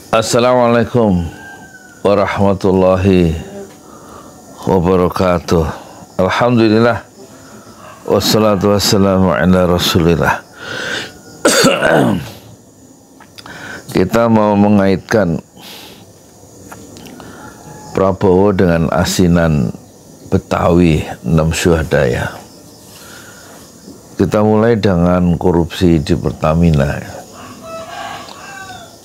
Assalamualaikum warahmatullahi wabarakatuh. Alhamdulillah wassalatu wassalamu ala rasulillah. Kita mau mengaitkan Prabowo dengan asinan Betawi 6 syuhada ya. Kita mulai dengan korupsi di Pertamina.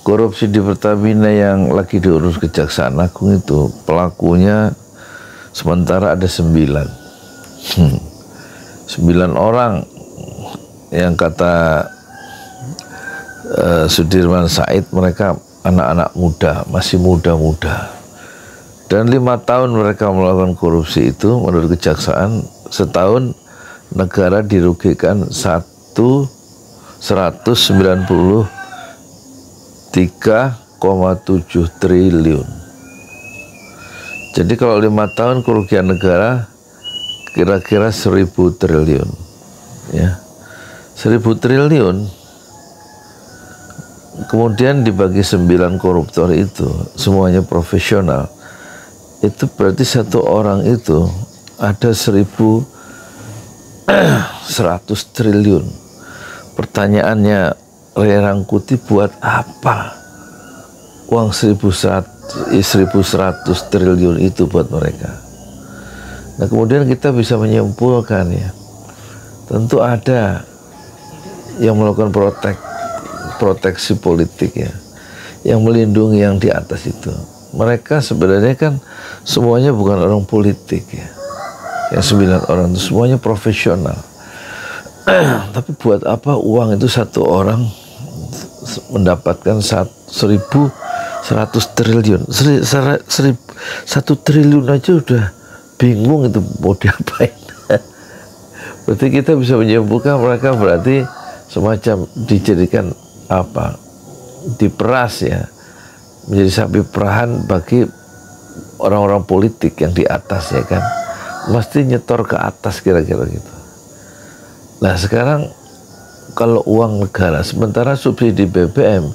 Korupsi di Pertamina yang lagi diurus Kejaksaan Agung itu pelakunya sementara ada 9 orang yang kata Sudirman Said mereka anak-anak muda, masih muda-muda, dan 5 tahun mereka melakukan korupsi itu. Menurut Kejaksaan setahun negara dirugikan 3,7 triliun. Jadi kalau 5 tahun kerugian negara kira-kira 1.000 triliun ya. 1.000 triliun kemudian dibagi 9 koruptor itu semuanya profesional. Itu berarti satu orang itu ada 1.100 triliun. Pertanyaannya, Ray Rangkuti buat apa uang 1.100 triliun itu buat mereka? Nah, kemudian kita bisa menyimpulkan ya, tentu ada yang melakukan proteksi politik ya, yang melindungi yang di atas itu. Mereka sebenarnya kan semuanya bukan orang politik ya, yang 9 orang itu semuanya profesional. Tapi buat apa uang itu satu orang mendapatkan 1.100 triliun. 1 triliun aja udah bingung itu mau diapain. Berarti kita bisa menyimpulkan mereka berarti semacam dijadikan apa, diperas ya, menjadi sapi perahan bagi orang-orang politik yang di atas ya kan, mesti nyetor ke atas kira-kira gitu. Nah sekarang kalau uang negara, sementara subsidi BBM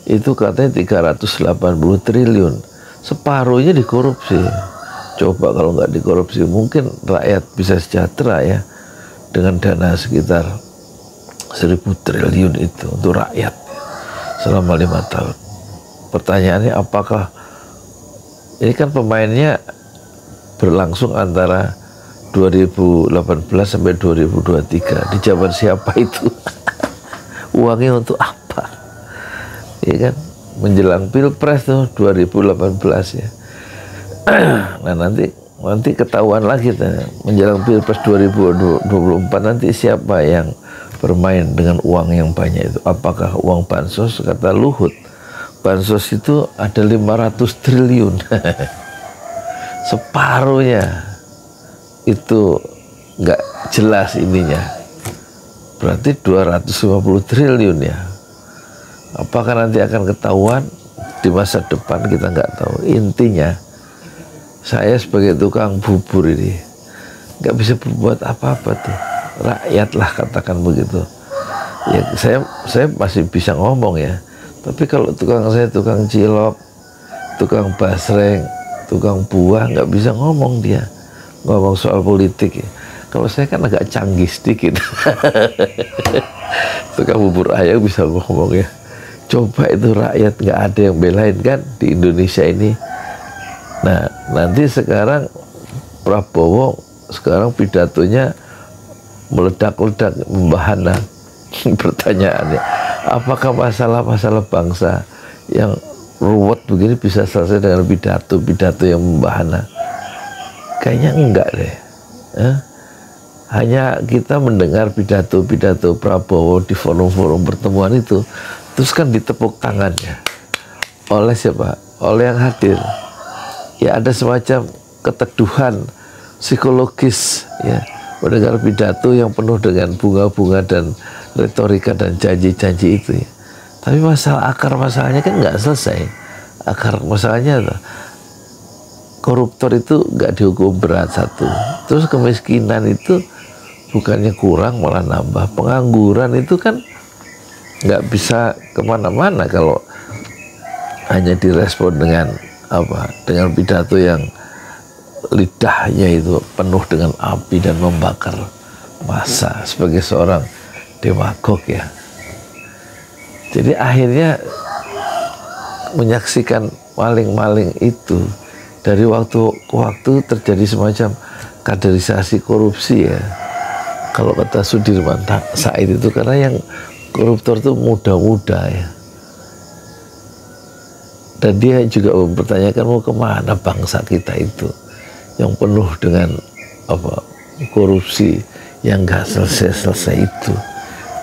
itu katanya 380 triliun, separuhnya dikorupsi. Coba kalau nggak dikorupsi, mungkin rakyat bisa sejahtera ya, dengan dana sekitar 1.000 triliun itu untuk rakyat selama 5 tahun. Pertanyaannya, apakah ini kan pemainnya berlangsung antara 2018 sampai 2023, di zaman siapa itu? Uangnya untuk apa? Ya kan, menjelang Pilpres tuh 2018 ya. Nah nanti ketahuan lagi menjelang Pilpres 2024 nanti siapa yang bermain dengan uang yang banyak itu. Apakah uang bansos? Kata Luhut, bansos itu ada 500 triliun. Separuhnya itu nggak jelas ininya, berarti 250 triliun ya. Apakah nanti akan ketahuan di masa depan, kita nggak tahu. Intinya saya sebagai tukang bubur ini nggak bisa berbuat apa-apa tuh, rakyat lah katakan begitu ya. Saya masih bisa ngomong ya, tapi kalau saya tukang cilok, tukang basreng, tukang buah, nggak bisa ngomong dia, ngomong soal politik ya. Kalau saya kan agak canggih sedikit. Tukang bubur ayam bisa ngomong ya. Coba itu rakyat nggak ada yang belain kan di Indonesia ini. Nah nanti sekarang Prabowo sekarang pidatonya meledak-ledak, membahana. Pertanyaannya, apakah masalah-masalah bangsa yang ruwet begini bisa selesai dengan pidato yang membahana? Kayaknya enggak deh. Hanya kita mendengar pidato-pidato Prabowo di forum-forum pertemuan itu, terus kan ditepuk tangannya oleh siapa? Oleh yang hadir. Ya ada semacam keteduhan psikologis ya, mendengar pidato yang penuh dengan bunga-bunga dan retorika dan janji-janji itu ya. Tapi akar masalahnya kan nggak selesai. Akar masalahnya koruptor itu nggak dihukum berat, satu. Terus kemiskinan itu bukannya kurang malah nambah. Pengangguran itu kan nggak bisa kemana-mana kalau hanya direspon dengan apa? Dengan pidato yang lidahnya itu penuh dengan api dan membakar massa sebagai seorang demagog ya. Jadi akhirnya menyaksikan maling-maling itu dari waktu ke waktu terjadi semacam kaderisasi korupsi ya. Kalau kata Sudirman Said itu, karena yang koruptor itu muda-muda ya. Dan dia juga mempertanyakan mau kemana bangsa kita itu yang penuh dengan apa korupsi yang nggak selesai-selesai itu.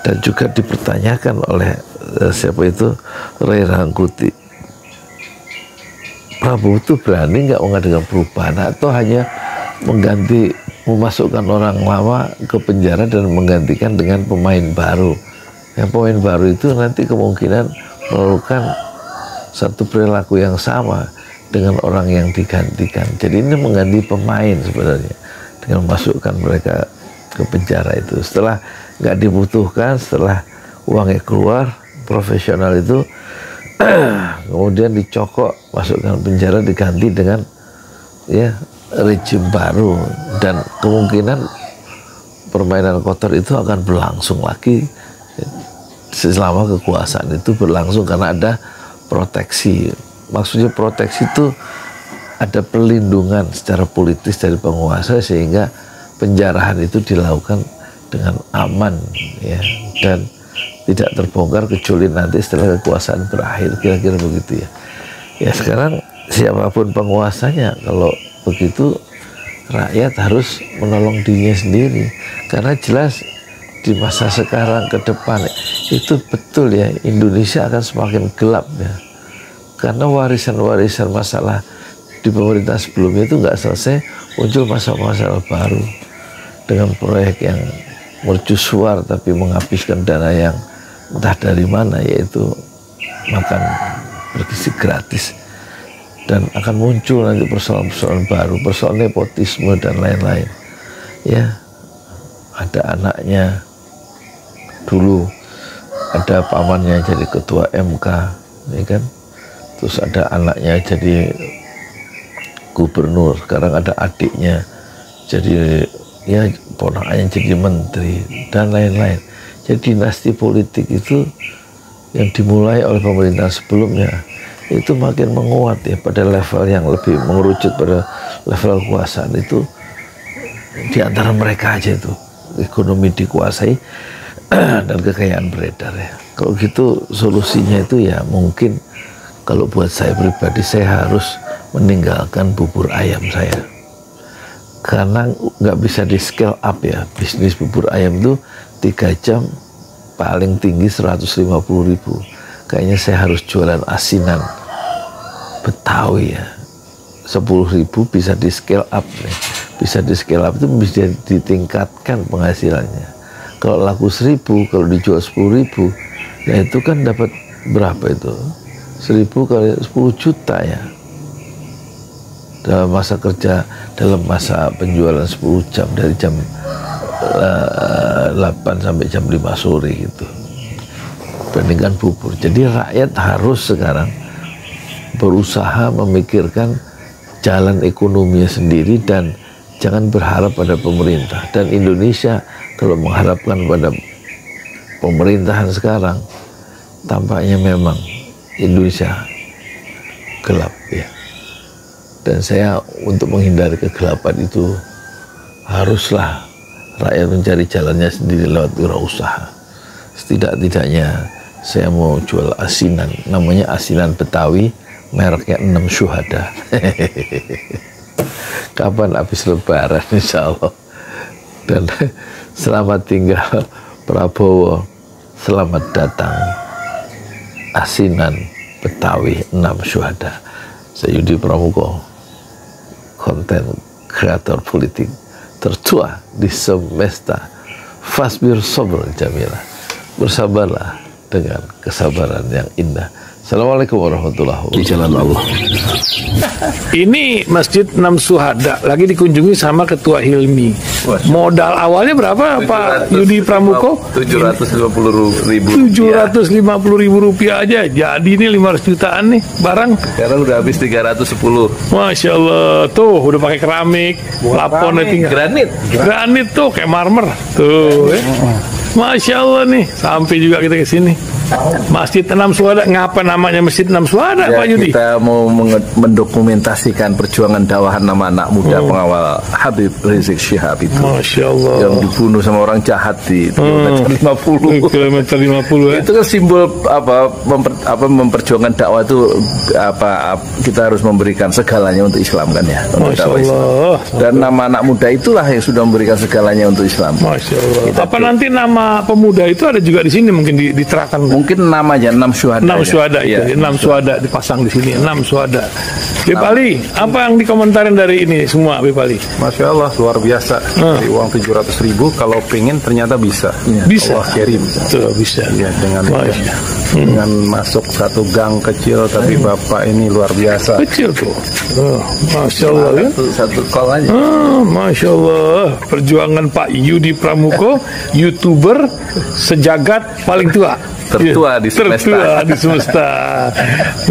Dan juga dipertanyakan oleh siapa itu, Ray Rangkuti, Prabowo itu berani nggak mengadakan perubahan atau hanya mengganti, memasukkan orang lama ke penjara dan menggantikan dengan pemain baru. Yang pemain baru itu nanti kemungkinan melakukan satu perilaku yang sama dengan orang yang digantikan. Jadi ini mengganti pemain sebenarnya dengan memasukkan mereka ke penjara itu. Setelah nggak dibutuhkan, setelah uangnya keluar, profesional itu kemudian dicokok, masukkan penjara, diganti dengan ya rejim baru, dan kemungkinan permainan kotor itu akan berlangsung lagi selama kekuasaan itu berlangsung karena ada proteksi. Maksudnya proteksi itu ada perlindungan secara politis dari penguasa sehingga penjarahan itu dilakukan dengan aman ya, dan tidak terbongkar kecuali nanti setelah kekuasaan berakhir, kira-kira begitu ya. Ya sekarang siapapun penguasanya, kalau begitu rakyat harus menolong dirinya sendiri, karena jelas di masa sekarang ke depan itu betul ya, Indonesia akan semakin gelap ya, karena warisan-warisan masalah di pemerintah sebelumnya itu nggak selesai, muncul masalah-masalah baru dengan proyek yang mercusuar tapi menghabiskan dana yang entah dari mana, yaitu makan bergizi gratis, dan akan muncul nanti persoalan-persoalan baru, persoalan nepotisme dan lain-lain ya. Ada anaknya dulu, ada pamannya jadi ketua MK ya kan, terus ada anaknya jadi gubernur, sekarang ada adiknya jadi ya ponakannya jadi menteri dan lain-lain. Jadi dinasti politik itu yang dimulai oleh pemerintahan sebelumnya itu makin menguat ya, pada level yang lebih mengerucut pada level kekuasaan itu di antara mereka aja itu ekonomi dikuasai dan kekayaan beredar ya. Kalau gitu solusinya itu ya mungkin kalau buat saya pribadi, saya harus meninggalkan bubur ayam saya, karena nggak bisa di scale up ya. Bisnis bubur ayam itu 3 jam paling tinggi 150.000. Kayaknya saya harus jualan asinan Betawi ya, 10.000 bisa di scale up nih. Bisa di scale up itu bisa ditingkatkan penghasilannya. Kalau laku 1.000, kalau dijual 10.000, ya itu kan dapat berapa itu? 1.000 kali 10 juta ya. Dalam masa kerja, dalam masa penjualan 10 jam dari jam 8 sampai jam 5 sore gitu, bandingkan bubur. Jadi rakyat harus sekarang berusaha memikirkan jalan ekonominya sendiri dan jangan berharap pada pemerintah. Dan Indonesia kalau mengharapkan pada pemerintahan sekarang, tampaknya memang Indonesia gelap ya. Dan saya untuk menghindari kegelapan itu haruslah rakyat mencari jalannya sendiri lewat wirausaha. Setidak-tidaknya saya mau jual asinan, namanya asinan Betawi, mereknya 6 Syuhada. Kapan habis lebaran insya Allah. Dan selamat tinggal Prabowo, selamat datang asinan Betawi 6 Syuhada. Saya Yudi Pramuko, konten kreator politik tertua di semesta. Fasbir sabr jamila, bersabarlah dengan kesabaran yang indah. Assalamualaikum warahmatullahi wabarakatuh. Di jalan Allah. Ini Masjid Enam Syuhada lagi dikunjungi sama Ketua Hilmi. Modal awalnya berapa Pak Yudi Pramuko? 750.000 rupiah aja. Jadi ini 500 jutaan nih barang. Sekarang udah habis 310. Masya Allah, tuh udah pakai keramik, plafonnya tinggal granit tuh kayak marmer tuh. Masya Allah nih, sampai juga kita ke sini. Masjid Enam Syuhada, ngapa namanya Masjid Enam Syuhada, Ya, Pak Yudi? kita mau mendokumentasikan perjuangan dakwah nama anak muda pengawal Habib Rizik Syihab itu. Masya Allah. Yang dibunuh sama orang jahat di kilometer 50. Kilometer 50 ya. Itu kan simbol memperjuangkan dakwah itu kita harus memberikan segalanya untuk Islam kan ya. Untuk Masya dakwah Islam. Allah. Dan nama anak muda itulah yang sudah memberikan segalanya untuk Islam. Masya Allah. Apa nanti nama pemuda itu ada juga di sini mungkin diterapkan? Mungkin namanya Enam Syuhada. Enam Syuhada itu, Ya. 6 Syuhada dipasang di sini, 6 Syuhada. Bipali, apa yang dikomentarin dari ini semua, Bipali? Masya Allah, luar biasa. Dari uang 700.000, kalau pengen ternyata bisa. Bisa. Allah kirim. Tuh, bisa. Ya, dengan masuk satu gang kecil, tapi Bapak ini luar biasa. Kecil tuh. Oh, Masya Allah ya. Satu call aja. Masya Allah. Perjuangan Pak Yudi Pramuko, YouTuber sejagat paling tua. Tertua di semesta. Tertua di semesta.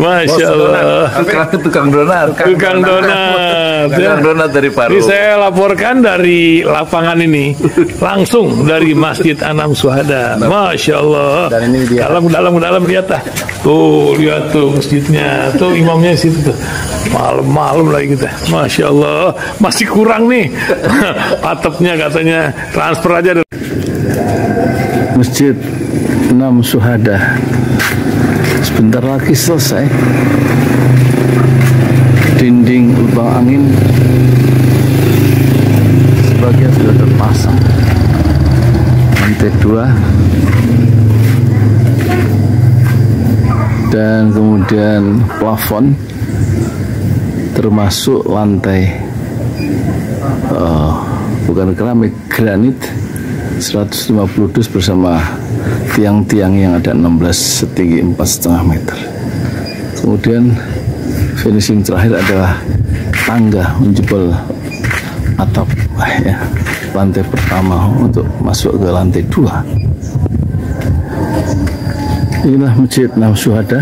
Masya Allah. Tukang donat. Tukang donat. Tukang donat dari Paru. Ini saya laporkan dari lapangan ini, langsung dari Masjid Enam Syuhada. Masya Allah. Dan ini dia. Dalam lihat dah. Tuh lihat tuh masjidnya. Tuh imamnya di situ tuh. Malam-malam lagi kita. Masya Allah. Masih kurang nih. Atapnya katanya transfer aja. Masjid Enam Syuhada sebentar lagi selesai. Dinding lubang angin sebagian sudah terpasang. Lantai 2 dan kemudian plafon termasuk lantai bukan keramik, granit 150 dus bersama tiang-tiang yang ada 16 setinggi 4,5 meter. Kemudian finishing terakhir adalah tangga menjebol atap ya, lantai pertama untuk masuk ke lantai 2. Inilah Masjid Enam Syuhada.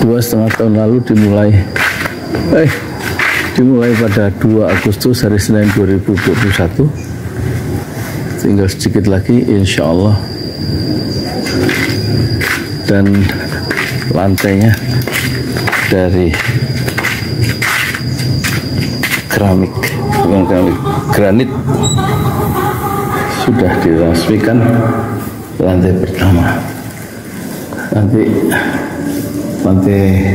2,5 tahun lalu dimulai pada 2 Agustus hari Senin 2021. Tinggal sedikit lagi insya Allah. Dan lantainya dari keramik, bukan keramik, granit sudah diresmikan lantai pertama. Nanti lantai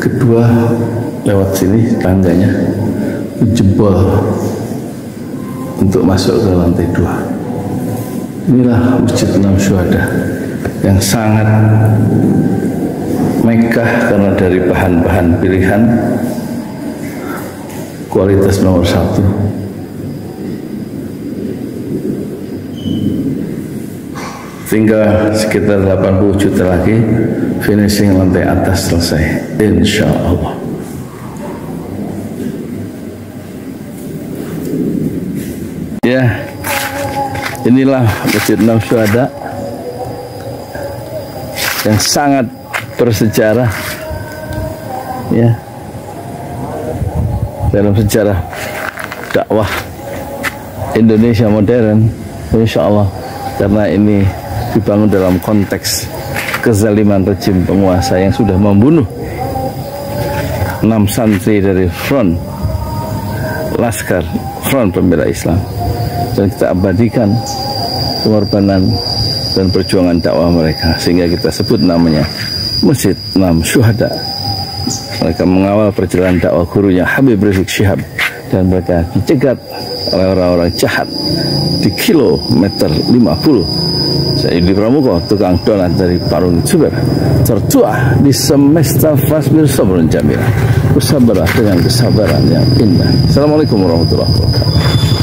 kedua lewat sini tangganya jebol untuk masuk ke lantai 2. Inilah Masjid Enam Syuhada yang sangat megah karena dari bahan-bahan pilihan, kualitas nomor 1. Tinggal sekitar 80 juta lagi finishing lantai atas selesai, insya Allah. Ya, inilah Masjid Enam Syuhada yang sangat bersejarah ya dalam sejarah dakwah Indonesia modern, insya Allah, karena ini dibangun dalam konteks kezaliman rejim penguasa yang sudah membunuh 6 santri dari front pembela Islam, dan kita abadikan pengorbanan dan perjuangan dakwah mereka sehingga kita sebut namanya Masjid Enam Syuhada. Mereka mengawal perjalanan dakwah gurunya Habib Rizik Syihab, dan mereka dicegat oleh orang-orang jahat di kilometer 50. Saya Yudi Pramuko, tukang donat dari Parung Suber, tertua di semesta fasbir sabrun jamil. Bersabarlah dengan kesabaran yang indah. Assalamualaikum warahmatullahi wabarakatuh.